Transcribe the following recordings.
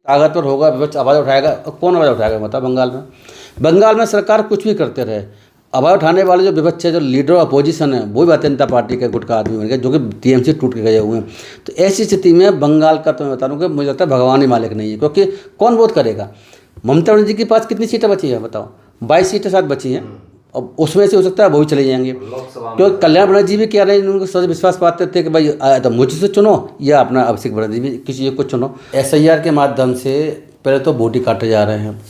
कागज पर होगा, विपक्ष आवाज़ उठाएगा, कौन आवाज़ उठाएगा बताओ? बंगाल में सरकार कुछ भी करते रहे, आवाज़ उठाने वाले जो विपक्ष है, जो लीडर अपोजिशन है, वो भी भारतीय जनता पार्टी के गुट का आदमी बन गया, जो कि टीएमसी टूट के गए हुए हैं। तो ऐसी स्थिति में बंगाल का तो मैं बता दूँ कि मुझे लगता है भगवान ही मालिक नहीं है, क्योंकि कौन वोट करेगा? ममता बनर्जी के पास कितनी सीटें बची हैं बताओ? 22 सीटें शायद बची हैं, अब उसमें से हो सकता है वो भी चले जाएंगे, क्योंकि कल्याण बनर्जी भी कह रहे हैं, उनको सच विश्वास पाते थे कि भाई तो मुझसे चुनो या अपना अभिषेक बनर्जी भी किसी एक को चुनो। SIR के माध्यम से पहले तो वोट ही काटे जा रहे हैं,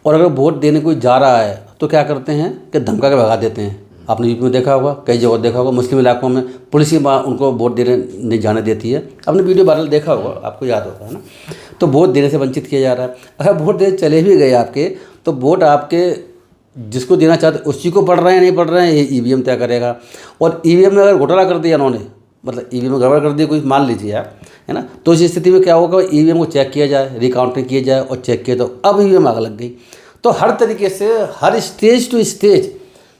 और अगर वोट देने कोई जा रहा है तो क्या करते हैं कि धमका के भगा देते हैं। आपने यूपी में देखा होगा, कई जगह देखा होगा, मुस्लिम इलाकों में पुलिस ही उनको वोट देने नहीं जाने देती है। आपने वीडियो वायरल देखा होगा, आपको याद होगा, है ना? तो वोट देने से वंचित किया जा रहा है। अगर वोट देने चले भी गए आपके, तो वोट आपके जिसको देना चाहते उसी को पढ़ रहे हैं नहीं पढ़ रहे हैं, ये EVM तय करेगा। और EVM में अगर घोटाला कर दिया उन्होंने, मतलब EVM में गड़बड़ कर दी कोई, मान लीजिए आप, है ना, तो इस स्थिति में क्या होगा? EVM को चेक किया जाए, रिकाउंटिंग किया जाए और चेक किया, तो अब EVM आग लग गई। तो हर तरीके से हर स्टेज टू स्टेज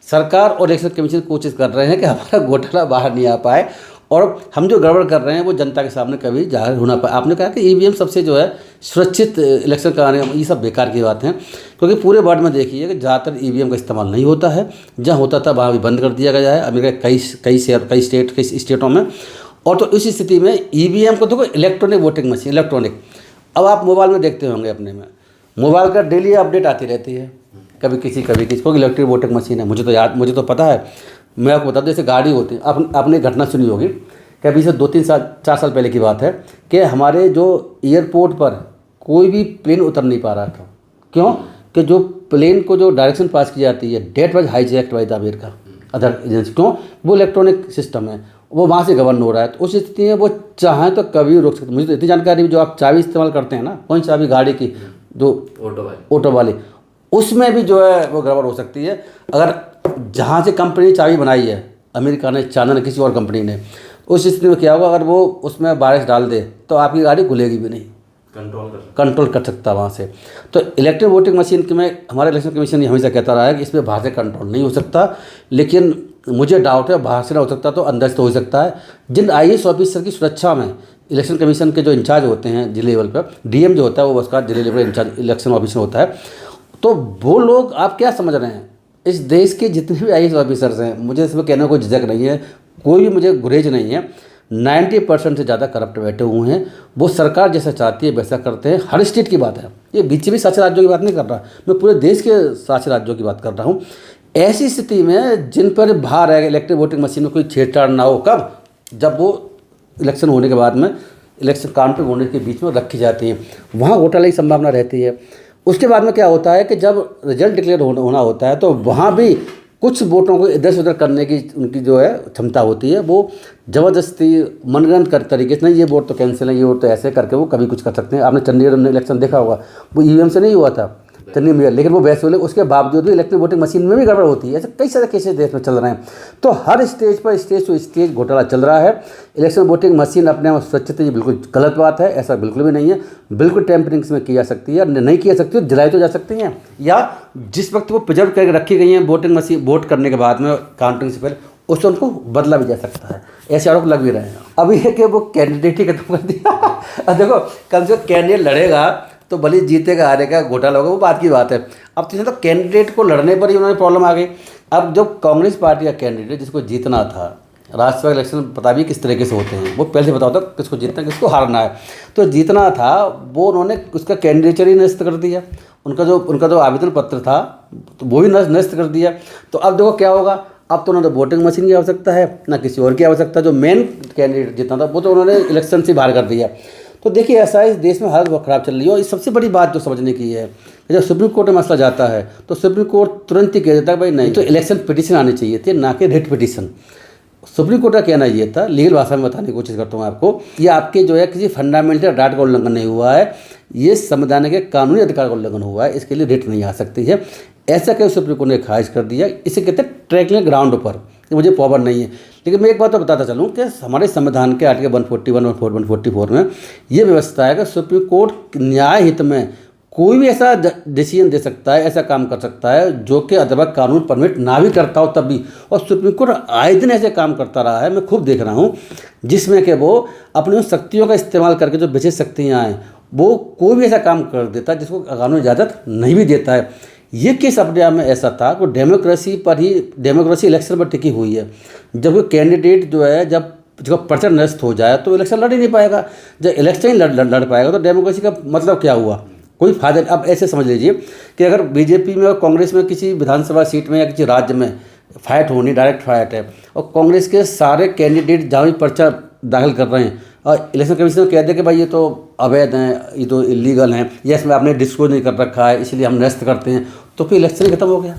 सरकार और इलेक्शन कमीशन कोशिश कर रहे हैं कि हमारा घोटाला बाहर नहीं आ पाए, और हम जो गड़बड़ कर रहे हैं वो जनता के सामने कभी जाहिर होना पाए। आपने कहा कि EVM सबसे जो है सुरक्षित इलेक्शन कराने, ये सब बेकार की बात है, क्योंकि पूरे वर्ल्ड में देखिए कि ज़्यादातर EVM का इस्तेमाल नहीं होता है। जहाँ होता था वहाँ भी बंद कर दिया गया है, अमेरिका कई स्टेटों में। और तो इस स्थिति में EVM को देखो, इलेक्ट्रॉनिक वोटिंग मशीन, इलेक्ट्रॉनिक। अब आप मोबाइल में देखते होंगे, अपने में मोबाइल का डेली अपडेट आती रहती है, कभी किसी को इलेक्ट्रिक वोटिंग मशीन है। मुझे तो पता है, मैं आपको बता दूं, जैसे गाड़ी होती है, आपने घटना सुनी होगी कि अभी से 4 साल पहले की बात है कि हमारे जो एयरपोर्ट पर कोई भी प्लेन उतर नहीं पा रहा था। क्यों? कि जो प्लेन को जो डायरेक्शन पास की जाती है, that was hijacked by the America other agency. क्यों? वो इलेक्ट्रॉनिक सिस्टम है, वो वहाँ से गवर्न हो रहा है। तो उस स्थिति में वो चाहें तो कभी रोक सकते। मुझे तो इतनी जानकारी भी, जो आप चाबी इस्तेमाल करते हैं ना, कौन चाबी गाड़ी की, जो ऑटो वाली, उसमें भी जो है वो गड़बड़ हो सकती है। अगर जहाँ से कंपनी चाबी बनाई है, अमेरिका ने, चाइना ने, किसी और कंपनी ने, उस स्थिति में क्या होगा? अगर वो उसमें वायरस डाल दे तो आपकी गाड़ी खुलेगी भी नहीं, कंट्रोल कर सकता वहाँ से। तो इलेक्ट्रिक वोटिंग मशीन में हमारा इलेक्शन कमीशन हमेशा कहता रहा है कि इसमें बाहर से कंट्रोल नहीं हो सकता, लेकिन मुझे डाउट है बाहर से ना हो सकता तो अंदर से तो हो सकता है। जिन IAS ऑफिसर की सुरक्षा में इलेक्शन कमीशन के जो इंचार्ज होते हैं जिले लेवल पर, DM जो होता है वो उसका जिले लेवल इंचार्ज इलेक्शन ऑफिसर होता है। तो वो लोग, आप क्या समझ रहे हैं, इस देश के जितने भी IAS ऑफिसर्स हैं, मुझे इसमें कहने को कोई झिझक नहीं है, कोई भी मुझे गुरेज नहीं है, 90% से ज़्यादा करप्ट बैठे हुए हैं। वो सरकार जैसा चाहती है वैसा करते हैं। हर स्टेट की बात है, ये बीच शासित राज्यों की बात नहीं कर रहा, मैं पूरे देश के शासित राज्यों की बात कर रहा हूँ। ऐसी स्थिति में जिन पर बाहर है इलेक्ट्रिक वोटिंग मशीन में कोई छेड़छाड़ ना हो, कब? जब वो इलेक्शन होने के बाद में, इलेक्शन काउंटिंग होने के बीच में रखी जाती हैं, वहाँ घोटाले की संभावना रहती है। उसके बाद में क्या होता है कि जब रिजल्ट डिक्लेयर होना होता है, तो वहाँ भी कुछ वोटों को इधर से उधर करने की उनकी जो है क्षमता होती है। वो ज़बरदस्ती मनगढ़ंत कर तरीके से, नहीं ये वोट तो कैंसिल है, ये वोट तो ऐसे करके वो कभी कुछ कर सकते हैं। आपने चंडीगढ़ में इलेक्शन देखा होगा, वो EVM से नहीं हुआ था चंडीगढ़ में, लेकिन वो वैसे हुए, उसके बावजूद भी इलेक्ट्रिक वोटिंग मशीन में भी गड़बड़ होती है। ऐसे कई सारे केसेस देश में चल रहे हैं। तो हर स्टेज पर, स्टेज टू स्टेज घोटाला चल रहा है। इलेक्शन वोटिंग मशीन अपने आप सुरक्षित है, ये बिल्कुल गलत बात है, ऐसा बिल्कुल भी नहीं है। बिल्कुल टेम्परिंग इसमें की जा सकती है, नहीं की जा सकती है, जलाई तो जा सकती हैं, या जिस वक्त वो प्रिजर्व करके रखी गई हैं वोटिंग मशीन, वोट करने के बाद में, काउंटिंग से पहले, उससे उनको बदला भी जा सकता है। ऐसे आरोप लग भी रहे हैं। अभी है कि वो कैंडिडेट ही खत्म कर दिया। अब देखो, कम से कम कैंडिडेट लड़ेगा तो भले जीतेगा हारेगा, घोटाला होगा, वो बात की बात है। अब तो कैंडिडेट को लड़ने पर ही उन्होंने प्रॉब्लम आ गई। अब जो कांग्रेस पार्टी का कैंडिडेट जिसको जीतना था, राज्यसभा इलेक्शन पता भी किस तरीके से होते हैं, वो पहले से बताओ था किसको जीतना किसको हारना है। तो जीतना था, वो उन्होंने उसका कैंडिडेचर ही नष्ट कर दिया, उनका जो आवेदन पत्र था तो वो भी नष्ट कर दिया। तो अब देखो क्या होगा, अब तो उन्होंने वोटिंग मशीन की आवश्यकता है ना किसी और की आवश्यकता। जो मेन कैंडिडेट जीतना था वो तो उन्होंने इलेक्शन से बाहर कर दिया। तो देखिए, ऐसा इस देश में हालत बहुत ख़राब चल रही है। और इस सबसे बड़ी बात जो समझने की है, जब सुप्रीम कोर्ट में मसला जाता है तो सुप्रीम कोर्ट तुरंत ही कह देता है भाई नहीं, तो इलेक्शन पिटीशन आनी चाहिए थी, ना कि रिट पिटीशन। सुप्रीम कोर्ट का कहना ये था, लीगल भाषा में बताने की कोशिश करता हूँ आपको, ये आपके जो है किसी फंडामेंटल राइट का उल्लंघन नहीं हुआ है, ये संविधान के कानूनी अधिकार का उल्लंघन हुआ है, इसके लिए रिट नहीं आ सकती है। ऐसा कहीं सुप्रीम कोर्ट ने खारिज कर दिया। इसे कहते हैं ट्रैकलिंग ग्राउंड पर, मुझे पावर नहीं है। लेकिन मैं एक बात तो बताता चलूँ कि हमारे संविधान के आर्टिकल 141 और 144 में ये व्यवस्था है कि सुप्रीम कोर्ट न्याय हित में कोई भी ऐसा डिसीजन दे सकता है, ऐसा काम कर सकता है जो कि अथवा कानून परमिट ना भी करता हो तब भी। और सुप्रीम कोर्ट आए दिन ऐसे काम करता रहा है, मैं खूब देख रहा हूँ, जिसमें कि वो अपनी उन शक्तियों का इस्तेमाल करके, जो विशेष शक्तियाँ हैं, वो कोई भी ऐसा काम कर देता है जिसको कानून इजाज़त नहीं भी देता है। ये केस अपने आप में ऐसा था कि डेमोक्रेसी पर ही, डेमोक्रेसी इलेक्शन पर टिकी हुई है। जब कोई कैंडिडेट जो है, जब जब पर्चा नष्ट हो जाए तो इलेक्शन लड़ ही नहीं पाएगा। जब इलेक्शन ही लड़ पाएगा तो डेमोक्रेसी का मतलब क्या हुआ, कोई फायदा नहीं। अब ऐसे समझ लीजिए कि अगर बीजेपी में और कांग्रेस में किसी विधानसभा सीट में या किसी राज्य में फाइट होनी, डायरेक्ट फाइट है, और कांग्रेस के सारे कैंडिडेट जहाँ भी पर्चा दाखिल कर रहे हैं और इलेक्शन कमीशन कह दे कि भाई ये तो अवैध हैं, ये तो इलीगल हैं, या इसमें आपने डिस्क्लोज नहीं कर रखा है इसलिए हम निरस्त करते हैं, तो फिर इलेक्शन ही खत्म हो गया।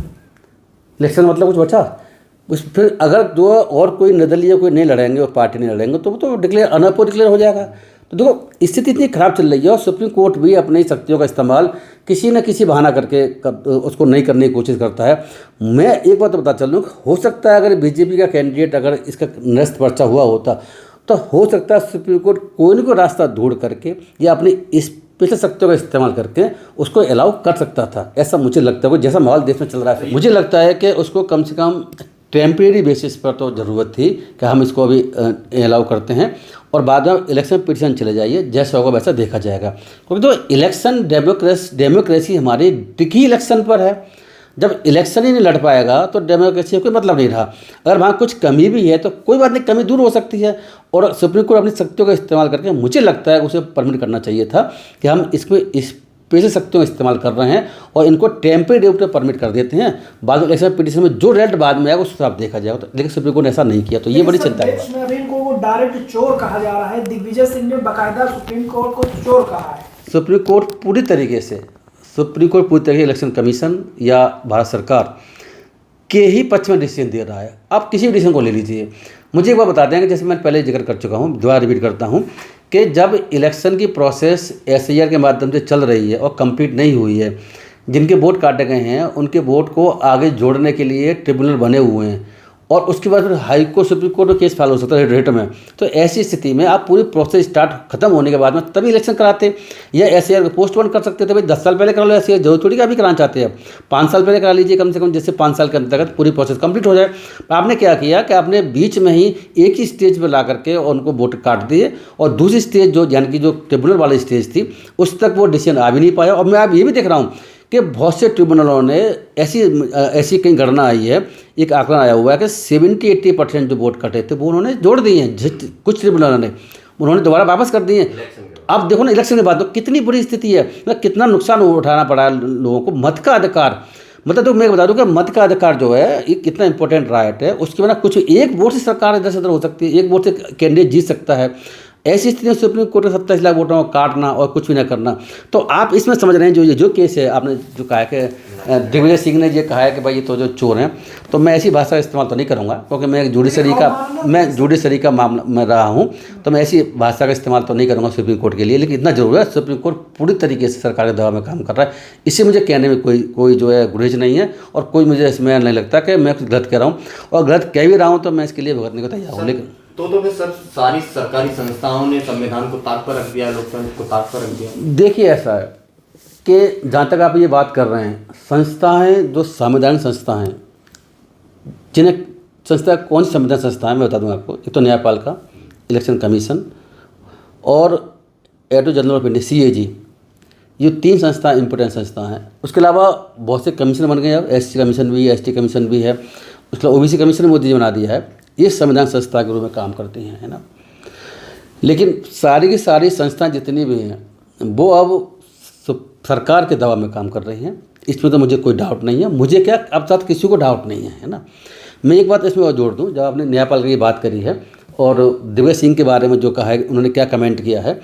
इलेक्शन मतलब कुछ बचा उस, फिर अगर दो और कोई निर्दलीय कोई नहीं लड़ेंगे और पार्टी नहीं लड़ेंगे तो वो तो डिक्लेयर अनअपो डिक्लेयर हो जाएगा। तो देखो स्थिति इतनी खराब चल रही है और सुप्रीम कोर्ट भी अपनी शक्तियों का इस्तेमाल किसी न किसी बहाना करके उसको नहीं करने की कोशिश करता है। मैं एक बात तो बता चलूँ, हो सकता है अगर बीजेपी का कैंडिडेट अगर इसका निरस्त पर्चा हुआ होता तो हो सकता है सुप्रीम कोर्ट कोई न कोई रास्ता ढूंढ करके या अपनी स्पेशल शक्तियों का इस्तेमाल करके उसको अलाउ कर सकता था। ऐसा मुझे लगता है, जैसा माहौल देश में चल रहा है, मुझे लगता है कि उसको कम से कम टेम्परेरी बेसिस पर तो ज़रूरत थी कि हम इसको अभी अलाउ करते हैं और बाद में इलेक्शन पिटीशन चले जाइए, जैसा होगा वैसा देखा जाएगा। क्योंकि तो इलेक्शन डेमोक्रेसी हमारी टिकी इलेक्शन पर है। जब इलेक्शन ही नहीं लड़ पाएगा तो डेमोक्रेसी का कोई मतलब नहीं रहा। अगर वहाँ कुछ कमी भी है तो कोई बात नहीं, कमी दूर हो सकती है और सुप्रीम कोर्ट अपनी शक्तियों का इस्तेमाल करके, मुझे लगता है उसे परमिट करना चाहिए था कि हम इसमें स्पेशल शक्तियों का इस्तेमाल कर रहे हैं और इनको टेम्परेरी रूप में परमिट कर देते हैं। बाद में इलेक्शन पिटीशन में जो रिजल्ट बाद में आएगा उस हिसाब देखा जाएगा। तो लेकिन सुप्रीम कोर्ट ने ऐसा नहीं किया, तो ये बड़ी चिंता है। देश में अभी इनको वो डायरेक्ट चोर कहा जा रहा है। दिग्विजय सिंह ने बाकायदा सुप्रीम कोर्ट को चोर कहा है। सुप्रीम कोर्ट पूरी तरीके से इलेक्शन कमीशन या भारत सरकार के ही पक्ष में डिसीजन दे रहा है। आप किसी भी डिसीजन को ले लीजिए। मुझे एक बार बता देंगे, जैसे मैंने पहले जिक्र कर चुका हूँ, दोबारा रिपीट करता हूँ कि जब इलेक्शन की प्रोसेस SIR के माध्यम से चल रही है और कंप्लीट नहीं हुई है, जिनके वोट काटे गए हैं उनके वोट को आगे जोड़ने के लिए ट्रिब्यूनल बने हुए हैं और उसके बाद फिर हाई कोर्ट, सुप्रीम कोर्ट में केस फाइल हो सकता है रेट में। तो ऐसी स्थिति में आप पूरी प्रोसेस स्टार्ट खत्म होने के बाद में तभी इलेक्शन कराते या SIR को पोस्टपोन कर सकते थे। भाई 10 साल पहले करा लो SIR, जरूर थोड़ी का अभी कराना चाहते हैं, 5 साल पहले करा लीजिए कम से कम, जिससे 5 साल के अंतर्गत पूरी प्रोसेस कंप्लीट हो जाए। आपने क्या किया कि आपने बीच में ही एक ही स्टेज पर ला करके उनको वोट काट दिए और दूसरी स्टेज जो यानी कि जो ट्रिब्यूनल वाली स्टेज थी उस तक वो डिसीजन आ भी नहीं पाया। और मैं अब ये भी देख रहा हूँ कि बहुत से ट्रिब्यूनलों ने ऐसी कहीं गणना आई है, एक आंकड़ा आया हुआ है कि 70-80% जो वोट कटे थे वो उन्होंने जोड़ दिए हैं। कुछ ट्रिब्यूनलों ने उन्होंने दोबारा वापस कर दिए। अब देखो ना इलेक्शन के बाद तो कितनी बुरी स्थिति है, मतलब कितना नुकसान उठाना पड़ा है लोगों को। मत का अधिकार, मतलब तो मैं बता दूं कि मत का अधिकार जो है ये कितना इंपॉर्टेंट राइट है, उसके बिना कुछ एक वोट से सरकार इधर से उधर हो सकती है, एक वोट से कैंडिडेट जीत सकता है। ऐसी स्थिति में सुप्रीम कोर्ट के 27 लाख वोटों को काटना और कुछ भी ना करना, तो आप इसमें समझ रहे हैं जो केस है, आपने जो कहा है कि दिग्विजय सिंह ने ये कहा है कि भाई ये तो जो चोर हैं, तो मैं ऐसी भाषा का इस्तेमाल तो नहीं करूँगा क्योंकि मैं जुडिशरी का मामला में रहा हूँ, तो मैं ऐसी भाषा का इस्तेमाल तो नहीं करूँगा सुप्रीम कोर्ट के लिए। लेकिन इतना जरूर है सुप्रीम कोर्ट पूरी तरीके से सरकार के दबाव में काम कर रहा है। इससे मुझे कहने में कोई जो है गुरेज नहीं है और कोई मुझे इसमें नहीं लगता कि मैं कुछ गलत कह रहा हूँ, और गलत कह भी रहा हूँ तो मैं इसके लिए भुगतने को तैयार हूँ। लेकिन तो फिर सब सारी सरकारी संस्थाओं ने संविधान को ताक पर रख दिया, लोकतंत्र को ताक पर रख दिया। देखिए ऐसा है कि जहाँ तक आप ये बात कर रहे हैं, संस्थाएं जो संवैधानिक संस्था हैं, जिन्हें संस्था कौन सी संवैधानिक संस्था है मैं बता दूँगा आपको। एक तो न्यायपालिका, इलेक्शन कमीशन और attorney general of India CAG, ये 3 संस्था इंपॉर्टेंट संस्था हैं। उसके अलावा बहुत से कमीशन बन गए, अब SC कमीशन भी है, ST कमीशन भी है, उसके अलावा OBC कमीशन मोदी जी बना दिया है। ये संविधान संस्था के रूप में काम करती हैं, है ना। लेकिन सारी की सारी संस्थाएं जितनी भी हैं वो अब सरकार के दबाव में काम कर रही हैं, इसमें तो मुझे कोई डाउट नहीं है। मुझे क्या, अब तक किसी को डाउट नहीं है ना। मैं एक बात इसमें और जोड़ दूं, जब आपने न्यायपालिका की बात करी है और दिग्विजय सिंह के बारे में जो कहा है, उन्होंने क्या कमेंट किया है,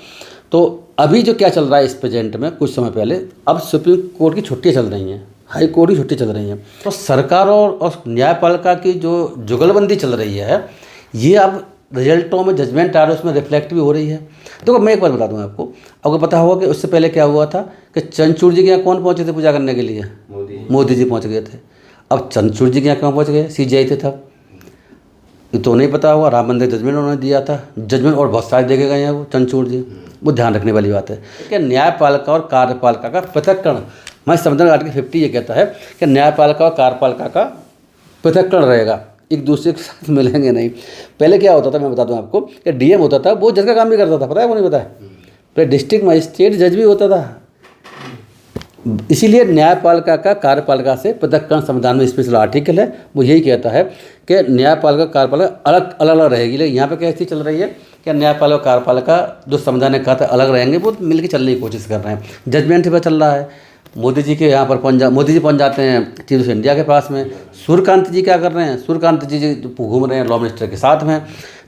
तो अभी जो क्या चल रहा है इस प्रेजेंट में, कुछ समय पहले अब सुप्रीम कोर्ट की छुट्टियाँ चल रही हैं, हाई कोर्ट की छुट्टी चल रही है, तो सरकार और न्यायपालिका की जो जुगलबंदी चल रही है ये अब रिजल्टों में जजमेंट आ रहा है, उसमें रिफ्लेक्ट भी हो रही है। देखो मैं एक बात बता दूं आपको पता होगा कि उससे पहले क्या हुआ था कि चंद्रचूड़ जी के यहाँ कौन पहुँचे थे पूजा करने के लिए? मोदी जी पहुँच गए थे। अब चंद्रचूड़ जी के यहाँ कहाँ पहुँच गए? CGI थे तब, ये तो नहीं पता होगा। राम मंदिर जजमेंट उन्होंने दिया था, जजमेंट और बहुत सारे देखे गए हैं वो चंद्रचूड़ जी, वो ध्यान रखने वाली बात है कि न्यायपालिका और कार्यपालिका का पृथक्करण, हमारे संविधान आर्टिकल 50 ये कहता है कि न्यायपालिका और कार्यपालिका का पृथक्करण रहेगा, एक दूसरे के साथ मिलेंगे नहीं। पहले क्या होता था मैं बता दूं आपको कि DM होता था, वो जज का काम भी करता था, पता है वो नहीं पता है? तो डिस्ट्रिक्ट मजिस्ट्रेट जज भी होता था। इसीलिए न्यायपालिका का कार्यपालिका से पृथक्करण संविधान में स्पेशल आर्टिकल है, वो यही कहता है कि न्यायपालिका कार्यपालिका अलग अलग रहेगी। लेकिन यहाँ पे क्या स्थिति चल रही है कि न्यायपालिका कार्यपालिका जो संविधान ने कहा था अलग रहेंगे, वो मिलकर चलने की कोशिश कर रहे हैं। जजमेंट पर चल रहा है। मोदी जी के यहाँ पर मोदी जी पहुँच जाते हैं चीफ ऑफ इंडिया के पास में। सूर्यकांत जी क्या कर रहे हैं? सूर्यकांत जी घूम रहे हैं लॉ मिनिस्टर के साथ में।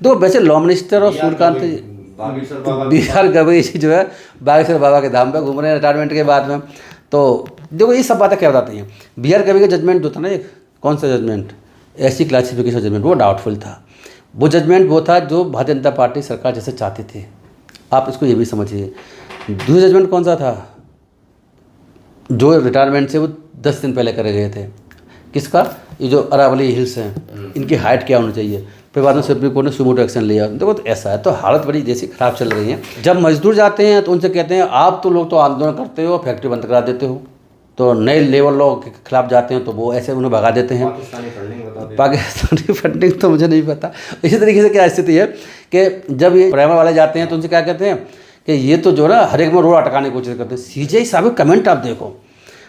तो वैसे लॉ मिनिस्टर और सूर्यकांत जी बिहार गवई जी जो है बागेश्वर बाबा के धाम पे घूम रहे हैं रिटायरमेंट के बाद में। तो देखो ये सब बातें क्या बताती हैं। बिहार गवई का जजमेंट जो था ना, एक कौन सा जजमेंट, एससी क्लासिफिकेशन जजमेंट, वो डाउटफुल था। वो जजमेंट वो था जो भारतीय जनता पार्टी सरकार जैसे चाहती थी। आप इसको ये भी समझिए। दूसरा जजमेंट कौन सा था? जो रिटायरमेंट से वो 10 दिन पहले करे गए थे। किसका? ये जो अरावली हिल्स हैं, इनकी हाइट क्या होनी चाहिए। फिर बाद में सुप्रीम कोर्ट ने सुमोटो एक्शन लिया। देखो तो ऐसा है, तो हालत बड़ी जैसी खराब चल रही है। जब मजदूर जाते हैं तो उनसे कहते हैं आप तो लोग तो आंदोलन करते हो, फैक्ट्री बंद करा देते हो। तो नए लेबर लॉ के खिलाफ जाते हैं तो वो ऐसे उन्हें भगा देते हैं। पाकिस्तानी फंडिंग तो मुझे नहीं पता। इसी तरीके से क्या स्थिति है कि जब ये प्राइमर वाले जाते हैं तो उनसे क्या कहते हैं कि ये तो जो ना हर एक में रोड अटकाने की कोशिश करते हैं। सीजेआई साहब कमेंट आप देखो,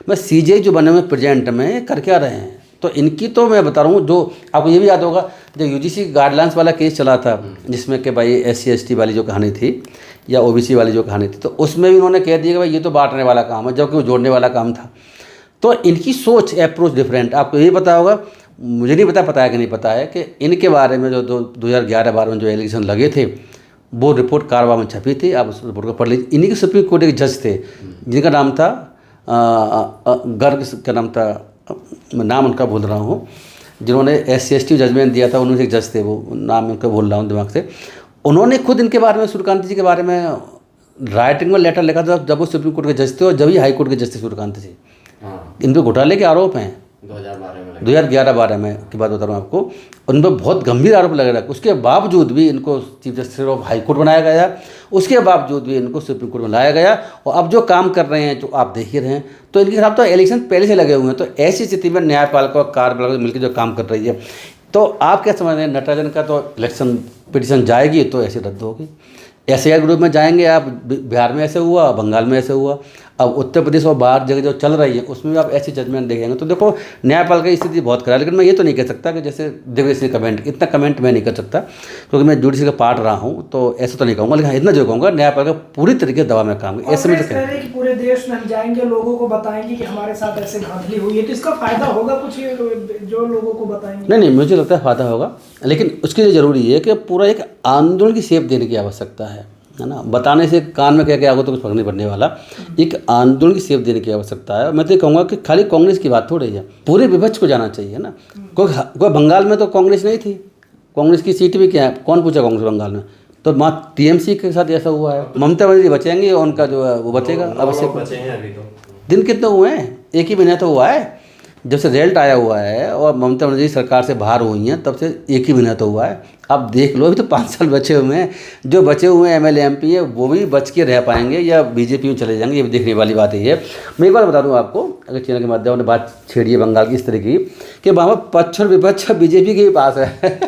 मैं सीजेआई जो बने हुए प्रेजेंट में कर क्या रहे हैं। तो इनकी तो मैं बता रहा हूँ, जो आपको ये भी याद होगा जो यूजीसी गाइडलाइंस वाला केस चला था, जिसमें कि भाई SC ST वाली जो कहानी थी या OBC वाली जो कहानी थी, तो उसमें भी उन्होंने कह दिया कि भाई ये तो बांटने वाला काम है, जबकि वो जोड़ने वाला काम था। तो इनकी सोच अप्रोच डिफरेंट। आपको ये पता होगा, मुझे नहीं पता है कि नहीं पता है, कि इनके बारे में जो 2011-12 में जो एलिगेशन लगे थे, वो रिपोर्ट कारवा में छपी थी। आप उस रिपोर्ट को पढ़ लीजिए। इन्हीं के सुप्रीम कोर्ट के जज थे जिनका नाम था गर्ग का नाम था, मैं नाम उनका भूल रहा हूँ, जिन्होंने SC ST जजमेंट दिया था, उनमें से एक जज थे, वो नाम उनका भूल रहा हूँ दिमाग से। उन्होंने खुद इनके बारे में, सूर्यकांत जी के बारे में राइटिंग में लेटर लिखा था जब वो सुप्रीम कोर्ट के जज थे और जब ही हाई कोर्ट के जज थे सूर्यकांत जी। इन पर घोटाले के आरोप हैं 2011-12 में की बात बता रहा हूँ आपको। उन पर बहुत गंभीर आरोप लग रहा है। उसके बावजूद भी इनको chief justice of high court बनाया गया, उसके बावजूद भी इनको सुप्रीम कोर्ट में लाया गया। और अब जो काम कर रहे हैं, जो आप देख ही रहे हैं, तो इनके खिलाफ तो इलेक्शन पहले से लगे हुए हैं। तो ऐसी स्थिति में न्यायपालिका और कार्यपालिका मिलकर जो काम कर रही है, तो आप क्या समझ रहे हैं? नटराजन का तो इलेक्शन पिटीशन जाएगी तो ऐसे रद्द होगी। SIR ग्रुप में जाएंगे आप, बिहार में ऐसे हुआ, बंगाल में ऐसे हुआ, अब उत्तर प्रदेश और बाहर जगह जो चल रही है उसमें भी आप ऐसी जजमेंट देखेंगे। तो देखो न्यायपालिका की स्थिति बहुत खराब है। लेकिन मैं ये तो नहीं कह सकता कि जैसे दिग्विजय सिंह कमेंट, इतना कमेंट मैं नहीं कर सकता क्योंकि मैं जुडिशरी का पार्ट रहा हूँ, तो ऐसा तो नहीं कहूँगा। लेकिन इतना जो कहूँगा, न्यायपालिका पूरी तरीके से दवा में काम है। ऐसे में पूरे देश में हम जाएंगे, लोगों को बताएंगे कि हमारे साथ ऐसे धांधली हुई है, तो इसका फायदा होगा कुछ जो लोगों को बताएंगे? नहीं, मुझे लगता है फायदा होगा, लेकिन उसके लिए ज़रूरी है कि पूरा एक आंदोलन की शेप देने की आवश्यकता है ना। बताने से कान में क्या आगे तो कुछ फर्क नहीं पड़ने वाला। एक आंदोलन की शेप देने की आवश्यकता है। मैं तो ये कहूँगा कि खाली कांग्रेस की बात थोड़ी है, पूरे विपक्ष को जाना चाहिए ना। कोई बंगाल में तो कांग्रेस नहीं थी, कांग्रेस की सीट भी क्या है, कौन पूछा कांग्रेस बंगाल में? तो माँ TMC के साथ ऐसा हुआ है। ममता बनर्जी बचेंगे, उनका जो है वो बचेगा अवश्य। दिन कितने हुए हैं? 1 ही महीना तो हुआ है जब से रिजल्ट आया हुआ है, और ममता बनर्जी सरकार से बाहर हुई हैं तब से 1 ही महीना तो हुआ है। अब देख लो, अभी तो 5 साल बचे हुए हैं। जो बचे हुए हैं MLA MP है वो भी बच के रह पाएंगे या BJP में चले जाएंगे, ये भी देखने वाली बात है। मैं एक बार बता दूं आपको, अगर चैनल के माध्यम से बात छेड़ी है बंगाल की इस तरह की, कि वहाँ पर पक्ष और विपक्ष BJP के ही पास है